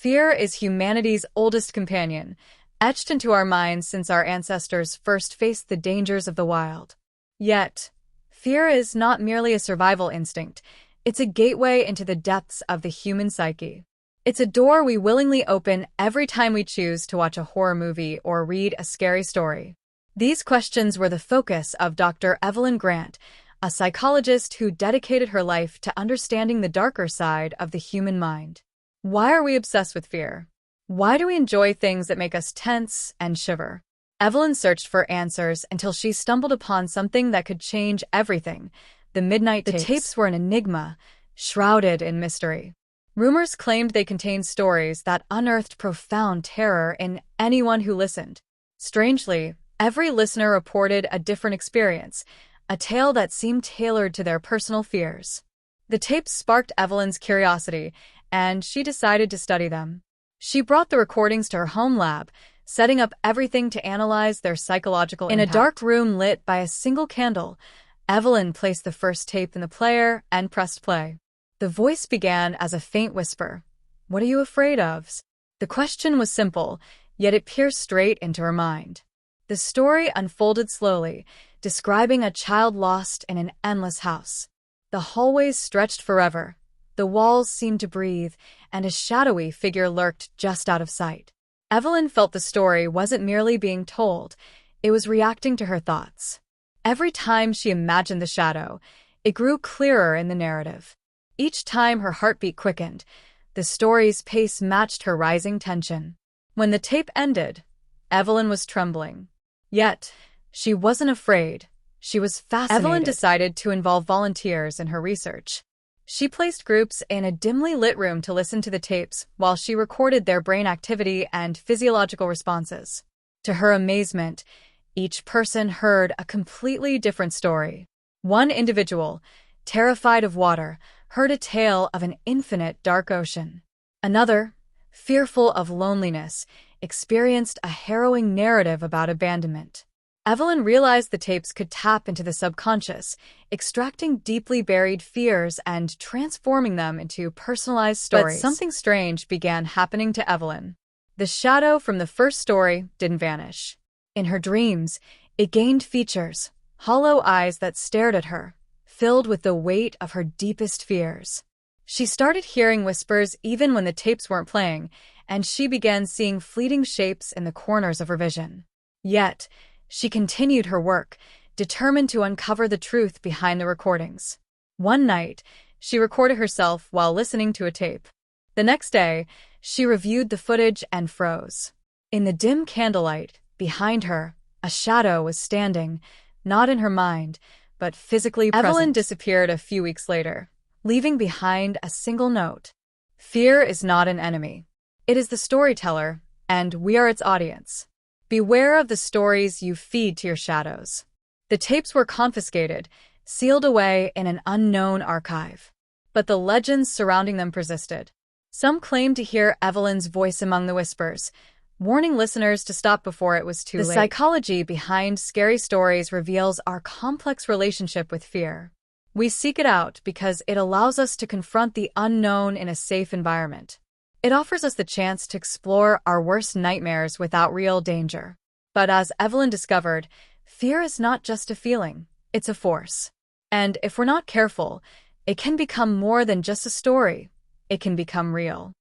Fear is humanity's oldest companion, etched into our minds since our ancestors first faced the dangers of the wild. Yet, fear is not merely a survival instinct, it's a gateway into the depths of the human psyche. It's a door we willingly open every time we choose to watch a horror movie or read a scary story. These questions were the focus of Dr. Evelyn Grant, a psychologist who dedicated her life to understanding the darker side of the human mind. Why are we obsessed with fear? Why do we enjoy things that make us tense and shiver? Evelyn searched for answers until she stumbled upon something that could change everything: the midnight tapes. The tapes were an enigma, shrouded in mystery. Rumors claimed they contained stories that unearthed profound terror in anyone who listened. Strangely, every listener reported a different experience, a tale that seemed tailored to their personal fears. The tapes sparked Evelyn's curiosity, and she decided to study them. She brought the recordings to her home lab, setting up everything to analyze their psychological impact. In a dark room lit by a single candle, Evelyn placed the first tape in the player and pressed play. The voice began as a faint whisper. "What are you afraid of?" The question was simple, yet it pierced straight into her mind. The story unfolded slowly, describing a child lost in an endless house. The hallways stretched forever. The walls seemed to breathe, and a shadowy figure lurked just out of sight. Evelyn felt the story wasn't merely being told, it was reacting to her thoughts. Every time she imagined the shadow, it grew clearer in the narrative. Each time her heartbeat quickened, the story's pace matched her rising tension. When the tape ended, Evelyn was trembling. Yet, she wasn't afraid. She was fascinated. Evelyn decided to involve volunteers in her research. She placed groups in a dimly lit room to listen to the tapes while she recorded their brain activity and physiological responses. To her amazement, each person heard a completely different story. One individual, terrified of water, heard a tale of an infinite dark ocean. Another, fearful of loneliness, experienced a harrowing narrative about abandonment. Evelyn realized the tapes could tap into the subconscious, extracting deeply buried fears and transforming them into personalized stories. But something strange began happening to Evelyn. The shadow from the first story didn't vanish. In her dreams, it gained features, hollow eyes that stared at her, filled with the weight of her deepest fears. She started hearing whispers even when the tapes weren't playing, and she began seeing fleeting shapes in the corners of her vision. Yet, she continued her work, determined to uncover the truth behind the recordings. One night, she recorded herself while listening to a tape. The next day, she reviewed the footage and froze. In the dim candlelight, behind her, a shadow was standing, not in her mind, but physically present. Evelyn disappeared a few weeks later, leaving behind a single note. Fear is not an enemy. It is the storyteller, and we are its audience. Beware of the stories you feed to your shadows. The tapes were confiscated, sealed away in an unknown archive. But the legends surrounding them persisted. Some claimed to hear Evelyn's voice among the whispers, warning listeners to stop before it was too late. The psychology behind scary stories reveals our complex relationship with fear. We seek it out because it allows us to confront the unknown in a safe environment. It offers us the chance to explore our worst nightmares without real danger. But as Evelyn discovered, fear is not just a feeling, it's a force. And if we're not careful, it can become more than just a story. It can become real.